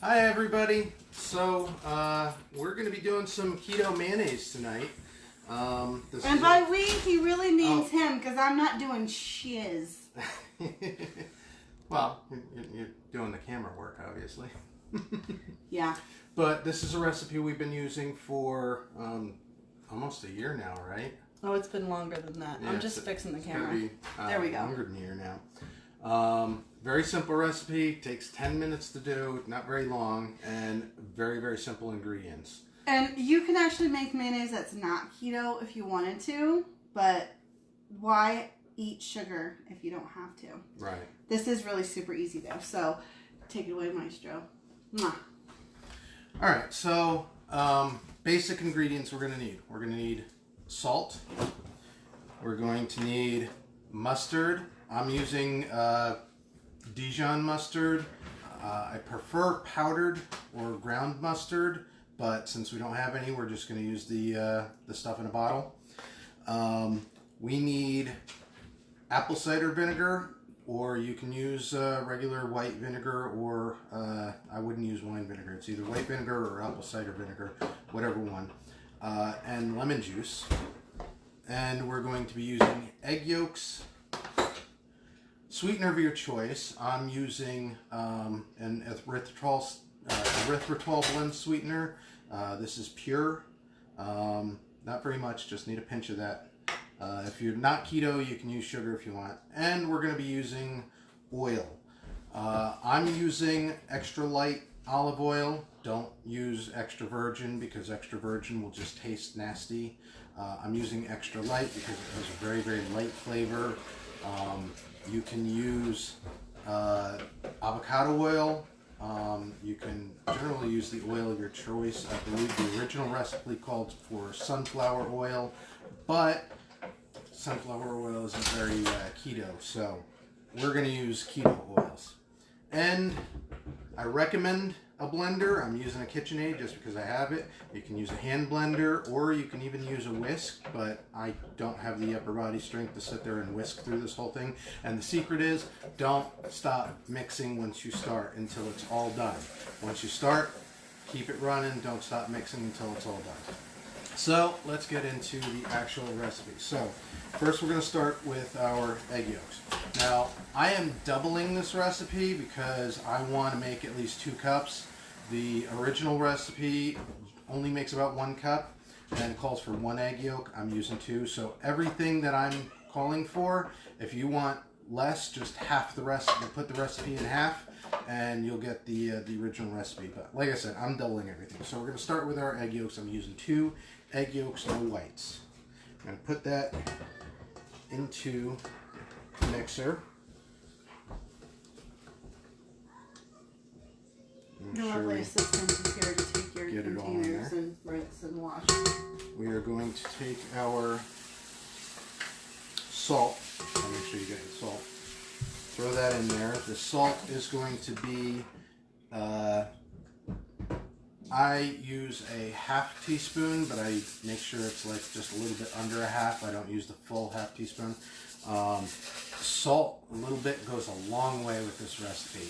Hi everybody. So we're going to be doing some keto mayonnaise tonight. And by we, he really means him, because I'm not doing shiz. Well, you're doing the camera work, obviously. Yeah. But this is a recipe we've been using for almost a year now, right? Oh, it's been longer than that. Yeah, I'm just fixing the camera. Be, there we go. Longer than a year now. Very simple recipe. Takes 10 minutes to do. Not very long, and very, very simple ingredients. And you can actually make mayonnaise that's not keto if you wanted to, but why eat sugar if you don't have to? Right. This is really super easy though, so take it away, Maestro. Mwah. All right, so basic ingredients we're going to need. We're going to need salt. We're going to need mustard. I'm using Dijon mustard. I prefer powdered or ground mustard, but since we don't have any, we're just going to use the stuff in a bottle. We need apple cider vinegar, or you can use regular white vinegar, or I wouldn't use wine vinegar. It's either white vinegar or apple cider vinegar, whatever one. And lemon juice. And we're going to be using egg yolks, sweetener of your choice. I'm using an erythritol blend sweetener. This is pyure. Not very much, just need a pinch of that. If you're not keto, you can use sugar if you want. And we're going to be using oil. I'm using extra light olive oil. Don't use extra virgin because extra virgin will just taste nasty. I'm using extra light because it has a very, very light flavor. You can use avocado oil. You can generally use the oil of your choice. I believe the original recipe called for sunflower oil, but sunflower oil isn't very keto, so we're going to use keto oils. And I recommend a blender. I'm using a KitchenAid just because I have it. You can use a hand blender, or you can even use a whisk, but I don't have the upper body strength to sit there and whisk through this whole thing. And the secret is, don't stop mixing once you start until it's all done. Once you start, keep it running. Don't stop mixing until it's all done. So let's get into the actual recipe. So first we're going to start with our egg yolks. Now I am doubling this recipe because I want to make at least 2 cups. The original recipe only makes about 1 cup and calls for 1 egg yolk. I'm using 2. So everything that I'm calling for, if you want less, just half the recipe. Put the recipe in half and you'll get the original recipe. But like I said, I'm doubling everything. So we're going to start with our egg yolks. I'm using 2 egg yolks, no whites. I'm going to put that into the mixer. The lovely assistant is here to take your containers and rinse and wash. We are going to take our salt. I'll make sure you get your salt. Throw that in there. The salt is going to be, I use a ½ teaspoon, but I make sure it's like just a little bit under a half. I don't use the full ½ teaspoon. Salt, a little bit, goes a long way with this recipe.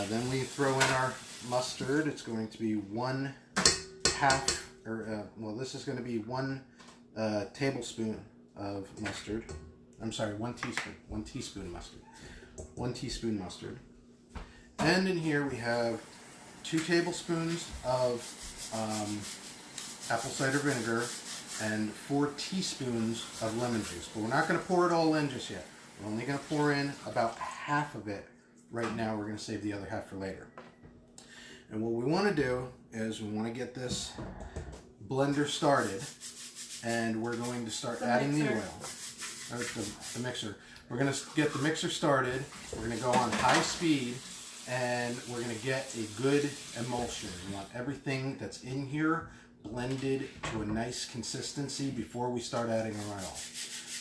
Then we throw in our mustard. It's going to be this is going to be 1 tablespoon of mustard. I'm sorry, 1 teaspoon. 1 teaspoon mustard. 1 teaspoon mustard. And in here we have 2 tablespoons of apple cider vinegar and 4 teaspoons of lemon juice. But we're not going to pour it all in just yet. We're only going to pour in about half of it right now. We're going to save the other half for later. And what we want to do is we want to get this blender started, and we're going to start adding the oil. Or the mixer. We're going to get the mixer started. We're going to go on high speed, and we're going to get a good emulsion. We want everything that's in here blended to a nice consistency before we start adding our oil.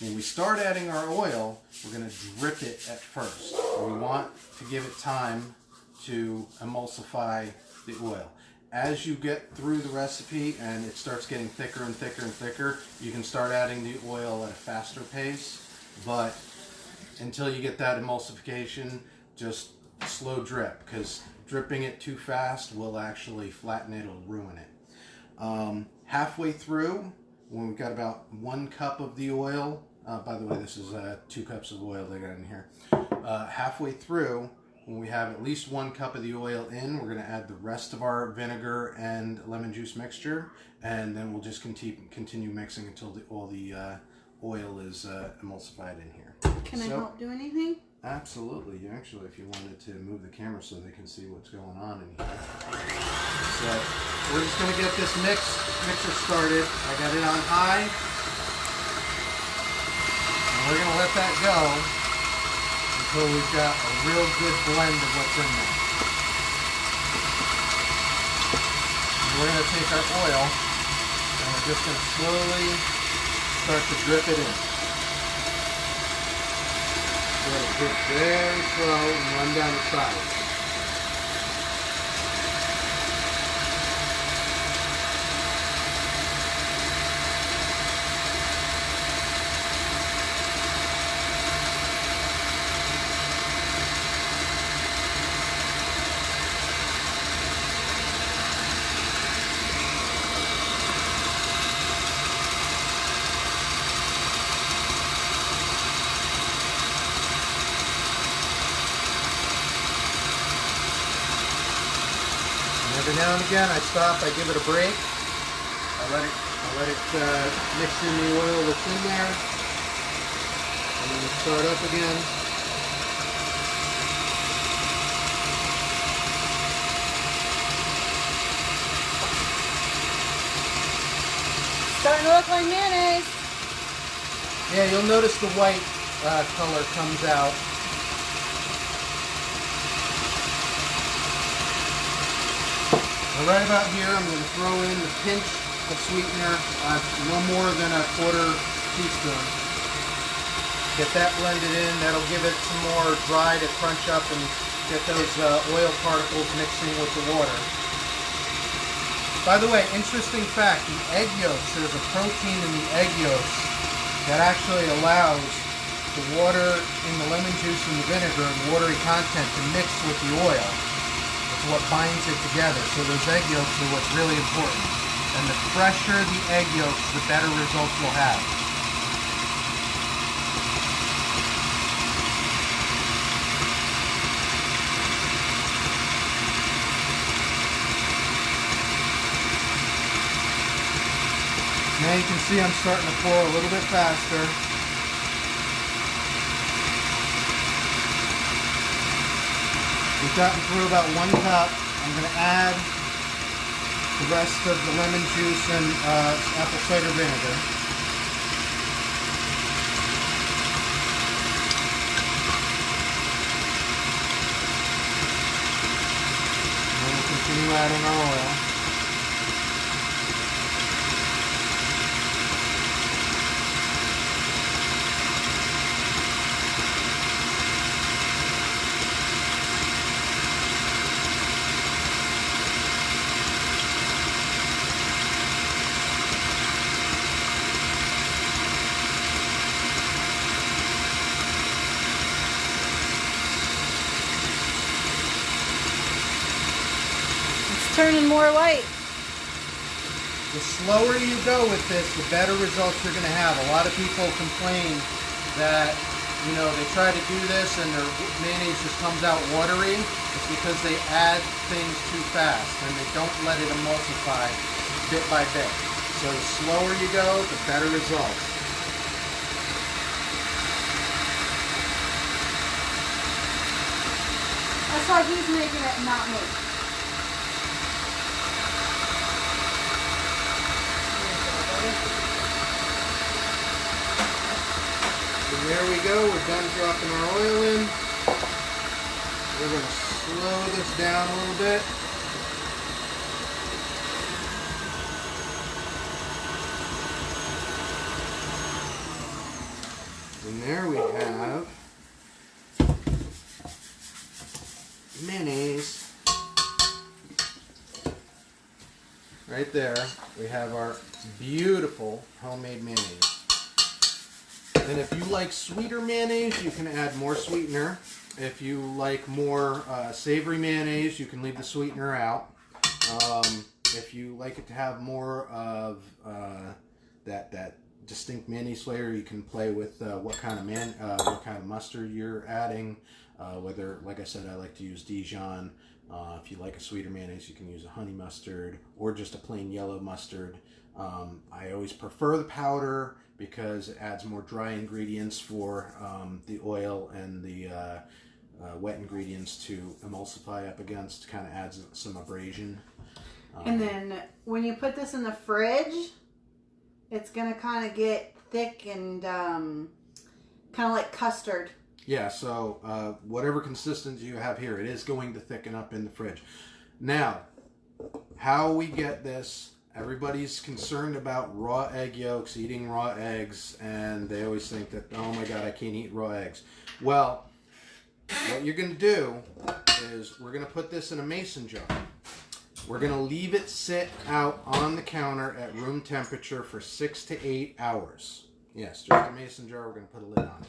When we start adding our oil, we're going to drip it at first. We want to give it time to emulsify the oil. As you get through the recipe and it starts getting thicker and thicker and thicker, you can start adding the oil at a faster pace. But until you get that emulsification, just slow drip, because dripping it too fast will actually flatten it, it'll ruin it. Halfway through, when we've got about 1 cup of the oil, by the way, this is 2 cups of oil they got in here. Halfway through, when we have at least 1 cup of the oil in, we're going to add the rest of our vinegar and lemon juice mixture, and then we'll just continue mixing until all the oil is emulsified in here. Can I help do anything? Absolutely. Actually, if you wanted to move the camera so they can see what's going on in here. So we're just going to get this mixer started. I got it on high. And we're going to let that go until we've got a real good blend of what's in there. And we're going to take our oil and we're just going to slowly start to drip it in. Let it drip very slow and run down the sides. Every now and again, I stop. I give it a break. I let it mix in the oil that's in there, and then start up again. Starting to look like mayonnaise. Yeah, you'll notice the white color comes out. Right about here, I'm going to throw in a pinch of sweetener, no more than a 1/4 teaspoon. Get that blended in. That'll give it some more dry to crunch up and get those oil particles mixing with the water. By the way, interesting fact, the egg yolks, there's a protein in the egg yolks that actually allows the water in the lemon juice and the vinegar and the watery content to mix with the oil. What binds it together. So those egg yolks are what's really important. And the fresher the egg yolks, the better results we'll have. Now you can see I'm starting to pour a little bit faster. We've gotten through about 1 cup. I'm going to add the rest of the lemon juice and apple cider vinegar. And we'll continue adding our oil. Turning more white. The slower you go with this, the better results you're going to have. A lot of people complain that, you know, they try to do this and their mayonnaise just comes out watery. It's because they add things too fast and they don't let it emulsify bit by bit. So the slower you go, the better results. That's why he's making it, not me. And there we go, we're done dropping our oil in. We're going to slow this down a little bit. And there we have mayonnaise. Right there, we have our beautiful homemade mayonnaise. And if you like sweeter mayonnaise, you can add more sweetener. If you like more savory mayonnaise, you can leave the sweetener out. If you like it to have more of that distinct mayonnaise flavor, you can play with what kind of mustard you're adding. Whether, like I said, I like to use Dijon. If you like a sweeter mayonnaise, you can use a honey mustard or just a plain yellow mustard. I always prefer the powder because it adds more dry ingredients for the oil and the wet ingredients to emulsify up against. Kind of adds some abrasion. And then when you put this in the fridge, it's going to kind of get thick and kind of like custard. Yeah, so whatever consistency you have here, it is going to thicken up in the fridge. Now, how we get this, everybody's concerned about raw egg yolks, eating raw eggs, and they always think that, oh my God, I can't eat raw eggs. Well, what you're going to do is we're going to put this in a mason jar. We're going to leave it sit out on the counter at room temperature for 6 to 8 hours. Yes, just a mason jar. We're going to put a lid on it.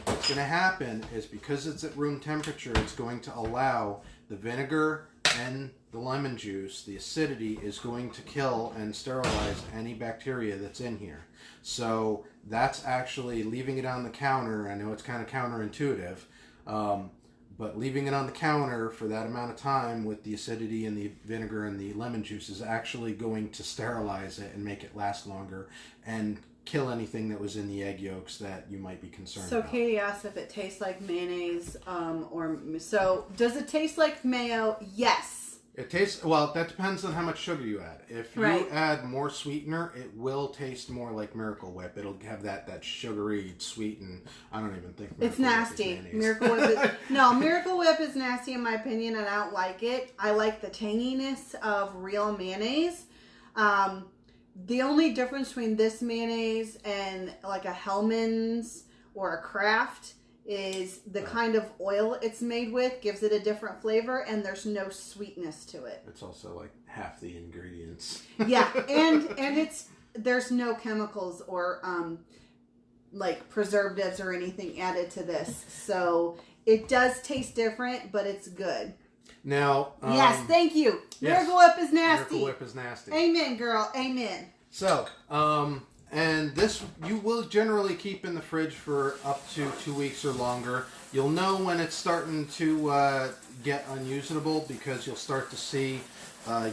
What's going to happen is because it's at room temperature, it's going to allow the vinegar and the lemon juice, the acidity is going to kill and sterilize any bacteria that's in here. So that's actually leaving it on the counter. I know it's kind of counterintuitive, but leaving it on the counter for that amount of time with the acidity and the vinegar and the lemon juice is actually going to sterilize it and make it last longer and kill anything that was in the egg yolks that you might be concerned about. So Katie asked if it tastes like mayonnaise, so does it taste like mayo? Yes. It tastes, well, that depends on how much sugar you add. If you add more sweetener, it will taste more like Miracle Whip. It'll have that sugary, sweet, and I don't even think it's nasty. Miracle Whip is, no, Miracle Whip is nasty in my opinion, and I don't like it. I like the tanginess of real mayonnaise. The only difference between this mayonnaise and like a Hellmann's or a Kraft is the kind of oil it's made with gives it a different flavor, and there's no sweetness to it. It's also like half the ingredients. Yeah, and there's no chemicals or like preservatives or anything added to this, so it does taste different, but it's good. Now, yes, thank you. Yes, Miracle Whip is nasty. Miracle Whip is nasty. Amen, girl. Amen. So, and this you will generally keep in the fridge for up to 2 weeks or longer. You'll know when it's starting to get unusable because you'll start to see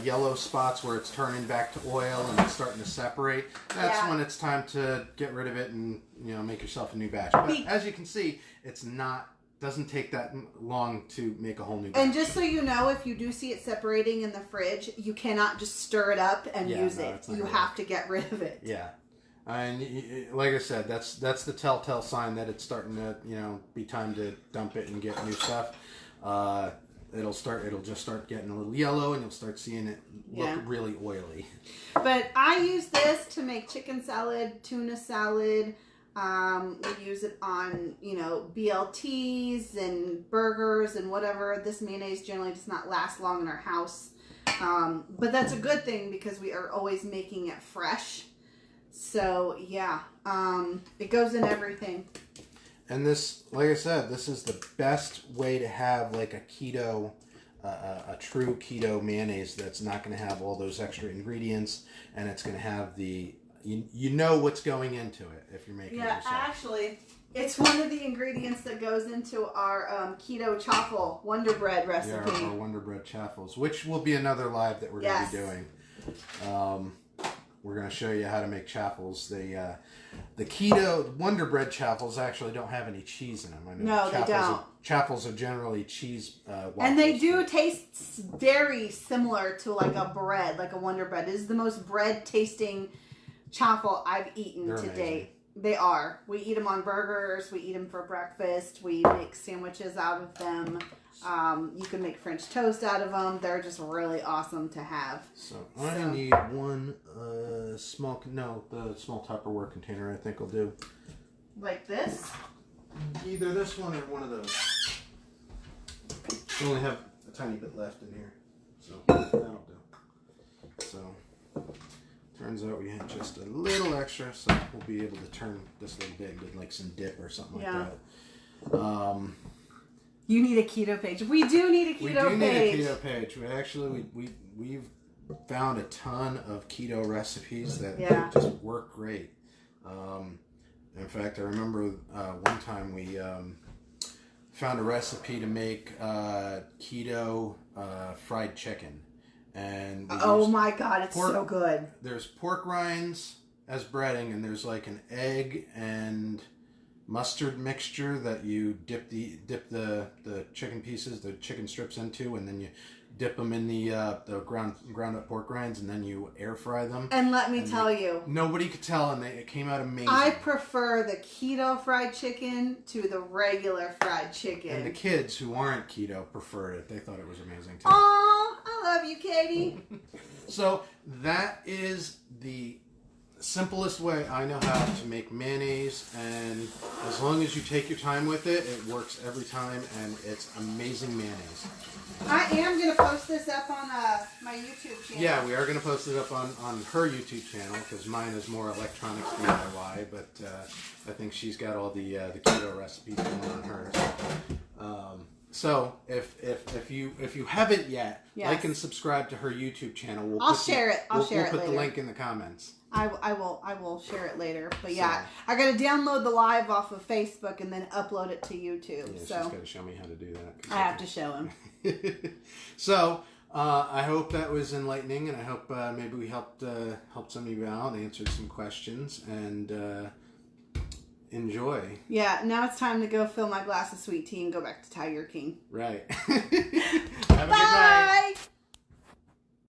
yellow spots where it's turning back to oil and it's starting to separate. That's when it's time to get rid of it and make yourself a new batch. But as you can see, it's not. Doesn't take that long to make a whole new batch. And just so you know, if you do see it separating in the fridge, you cannot just stir it up and use it. You have to get rid of it. Yeah. And like I said, that's the telltale sign that it's starting to, be time to dump it and get new stuff. It'll just start getting a little yellow, and you'll start seeing it look really oily. But I use this to make chicken salad, tuna salad. We use it on, BLTs and burgers and whatever. This mayonnaise generally does not last long in our house. But that's a good thing because we are always making it fresh. So, yeah, it goes in everything. And this, like I said, this is the best way to have like a keto, a true keto mayonnaise that's not going to have all those extra ingredients, and it's going to have the you know what's going into it if you're making it yourself. Yeah, actually, it's one of the ingredients that goes into our keto chaffle Wonder Bread recipe. Yeah, our Wonder Bread chaffles, which will be another live that we're going to be doing. We're going to show you how to make chaffles. The keto Wonder Bread chaffles actually don't have any cheese in them. I know no, they don't. Chaffles are generally cheese waffles. And they do taste very similar to like a bread, like a Wonder Bread. It is the most bread tasting chaffle I've eaten to date. They are. We eat them on burgers. We eat them for breakfast. We make sandwiches out of them. You can make French toast out of them. They're just really awesome to have. So I need one small Tupperware container. I think will do. Like this? Either this one or one of those. I only have a tiny bit left in here, so that'll do. So. Turns out we had just a little extra, so we'll be able to turn this little bit into like some dip or something like that. You need a keto page. We do need a keto page. Need a keto page. We actually we've found a ton of keto recipes that just work great. In fact, I remember one time we found a recipe to make keto fried chicken, and oh my god, it's so good. There's pork rinds as breading, and there's like an egg and mustard mixture that you dip the chicken pieces, the chicken strips into, and then you dip them in the ground up pork rinds, and then you air fry them. And let me tell you, nobody could tell, and it came out amazing. I prefer the keto fried chicken to the regular fried chicken. And the kids who aren't keto preferred it. They thought it was amazing too. Oh, I love you, Katie. So that is the simplest way I know how to make mayonnaise, and as long as you take your time with it, it works every time, and it's amazing mayonnaise. I am going to post this up on my YouTube channel. Yeah, we are going to post it up on her YouTube channel, because mine is more electronics DIY, but I think she's got all the keto recipes going on hers. So if you haven't yet, like and subscribe to her YouTube channel. I'll share it. I'll share it later. We'll put the link in the comments. I will share it later. But yeah, I got to download the live off of Facebook and then upload it to YouTube. Yeah, so she's got to show me how to do that. I have to show him. So I hope that was enlightening, and I hope maybe we helped some of you out, answered some questions, and enjoy. Yeah, now it's time to go fill my glass of sweet tea and go back to Tiger King. Right. Have a good night. Bye.